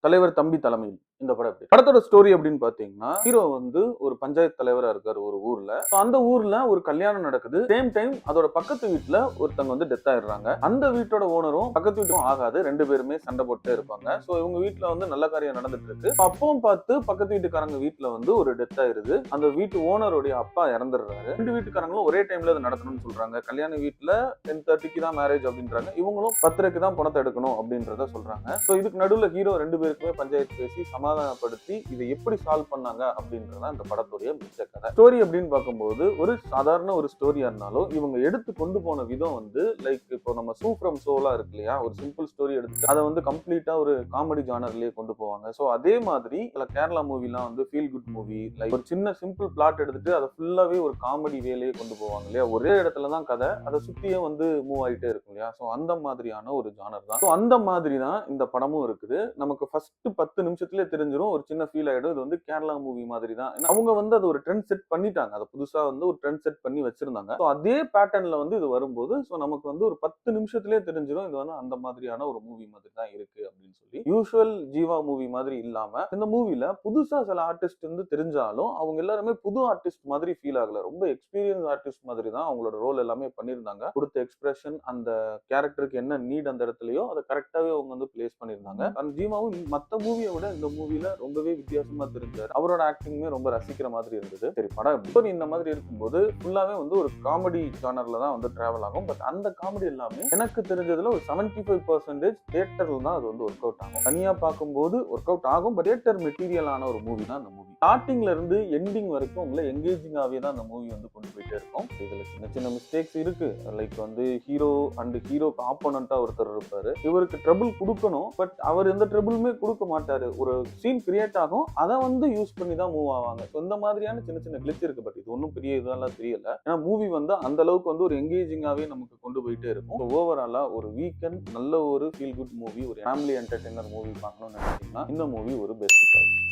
தலைவர் தம்பி தலைமையில் இந்த படம் படத்தோட ஸ்டோரி அப்படின்னு பாத்தீங்கன்னா ஹீரோ வந்து ஒரு பஞ்சாயத்து தலைவரா இருக்காரு ஒரு ஊர்ல. அந்த ஊர்ல ஒரு கல்யாணம் நடக்குது. சேம் டைம் அதோட பக்கத்து வீட்டுல ஒருத்தங்க வந்து டெத் ஆயிடுறாங்க. அந்த வீட்டோட ஓனரும் பக்கத்து வீட்டும் ஆகாது, ரெண்டு பேருமே சண்டை போட்டே இருப்பாங்க. சோ இவங்க வீட்டுல வந்து நல்ல காரியம் நடந்துட்டு இருக்கு. அப்பவும் பார்த்து பக்கத்து வீட்டுக்காரங்க வீட்டுல வந்து ஒரு டெத் ஆயிருது. அந்த வீட்டு ஓனருடைய அப்பா இறந்துடுறாரு. ரெண்டு வீட்டுக்காரங்களும் ஒரே டைம்ல அதை நடத்தணும்னு சொல்றாங்க. கல்யாண வீட்டுல 10:30க்கு தான் மேரேஜ் அப்படின்றாங்க. இவங்களும் 10:30க்கு தான் பணத்தை எடுக்கணும் அப்படின்றத சொல்றாங்க. சோ இதுக்கு நடுவுல ஹீரோ ரெண்டு பேருக்குமே பஞ்சாயத்து பேசி சமாதானப்படுத்தி இதை எப்படி சால்வ் பண்ணாங்க அப்படின்றத அந்த படத்துடைய மிச்ச கதை. ஸ்டோரி அப்படின்னு பார்க்கும்போது ஒரு சாதாரண ஒரு ஸ்டோரியா இருந்தாலும் இவங்க எடுத்து கொண்டு போன விதம் வந்து லைக் இப்போ நம்ம சூ ஃப்ரம் சோலா இருக்கு இல்லையா, ஒரு சிம்பிள் ஸ்டோரி எடுத்து அதை வந்து கம்ப்ளீட்டா ஒரு காமெடி ஜானர்லயே கொண்டு போவாங்க. ஸோ அதே மாதிரி கேரளா மூவிலாம் வந்து ஃபீல் குட் மூவி, லைக் ஒரு சின்ன சிம்பிள் பிளாட் எடுத்துட்டு அதை ஃபுல்லாவே ஒரு காமெடி வேலையே கொண்டு போவாங்க இல்லையா. ஒரே இடத்துல தான் கதை, அதை சுத்தியே வந்து மூவ் ஆயிட்டே இருக்கும் இல்லையா. ஸோ அந்த மாதிரியான ஒரு ஜானர் தான். ஸோ அந்த மாதிரி தான் இந்த படமும் இருக்குது. நமக்கு ஃபர்ஸ்ட் 10 நிமிஷத்துலயே தெரிஞ்சிடும், ஒரு சின்ன ஃபீல் ஆயிடும் இது வந்து கேரளா மூவி மாதிரி தான். அவங்க வந்து அது ஒரு ட்ரெண்ட் செட் பண்ணிட்டாங்க, அதை புதுசா வந்து ஒரு ட்ரெண்ட் செட் பண்ணி வச்சிருந்தாங்க. ஸோ அதே பேட்டர்ன்ல வந்து இது வரும்போது ஸோ நமக்கு வந்து ஒரு 10 நிமிஷத்துலயே தெரிஞ்சிடும் இது வந்து அந்த மாதிரியான ஒரு மூவி மாதிரி தான் இருக்கு அப்படின்னு சொல்லி. யூசுவல் ஜீவா மூவி மாதிரி இல்லாம இந்த மூவில புதுசா சில ஆர்டிஸ்ட் வந்து தெரிஞ்சாலும் அவங்க எல்லாருமே புது ஆர்டிஸ்ட் மாதிரி ஃபீல் ஆகல. ரொம்ப எக்ஸ்பீரியன்ஸ் ஆர்டிஸ்ட் மாதிரி தான் அவங்களோட ரோல் எல்லாமே பண்ணியிருந்தாங்க. கொடுத்த எக்ஸ்பிரஷன், அந்த கேரக்டருக்கு என்ன நீட் அந்த இடத்துலயோ அதை கரெக்டாவே அவங்க வந்து பிளேஸ் பண்ணியிருந்தாங்க. அந்த ஜீவாவும் மத்த மூவியை விட இந்த மூவில ரொம்பவே வித்தியாசமா தெரிஞ்சாரு. அவரோட ஆக்டிங்குமே ரொம்ப ரசிக்கிற மாதிரி இருந்தது. சரி படம் இந்த மாதிரி இருக்கும்போது ஃபுல்லாவே வந்து ஒரு காமெடி ஜானர்ல தான் வந்து டிராவல் ஆகும். பட் அந்த காமெடி எல்லாமே எனக்கு தெரிஞ்சதுல ஒரு 75% தியேட்டர்ல தான் அது வந்து ஒர்க் அவுட் ஆகும். தனியா பார்க்கும்போது ஒர்க் அவுட் ஆகும். பட் தியேட்டர் மெட்டீரியலான ஒரு மூவி தான் அந்த மூவி. ஸ்டார்டிங்ல இருந்து எண்டிங் வரைக்கும் உங்களை எங்கேஜிங்காவே தான் அந்த மூவி வந்து கொண்டு போயிட்டே இருக்கும். இதுல சின்ன சின்ன மிஸ்டேக்ஸ் இருக்கு. லைக் வந்து ஹீரோ அண்ட் ஹீரோக்கு ஆப்போனண்டா ஒருத்தர் இருப்பாரு. இவருக்கு ட்ரபிள் கொடுக்கணும், பட் அவர் எந்த ட்ரபிளுமே கொடுக்க மாட்டாரு. ஒரு சீன் கிரியேட் ஆகும், அதை வந்து யூஸ் பண்ணி தான் மூவ் ஆவாங்க. இந்த மாதிரியான சின்ன சின்ன கிளிச் இருக்கு. பட் இது ஒன்றும் பெரிய இதெல்லாம் தெரியல. ஏன்னா மூவி வந்து அந்த அளவுக்கு வந்து ஒரு எங்கேஜிங்காவே நமக்கு கொண்டு போயிட்டே இருக்கும். ஓவராலா ஒரு வீக்கெண்ட் நல்ல ஒரு ஃபீல் குட் மூவி, ஒரு ஃபேமிலி என்டர்டைனர் மூவி பார்க்கணும்னு நினைச்சீங்கன்னா இந்த மூவி ஒரு பெஸ்ட் சாய்ஸ்.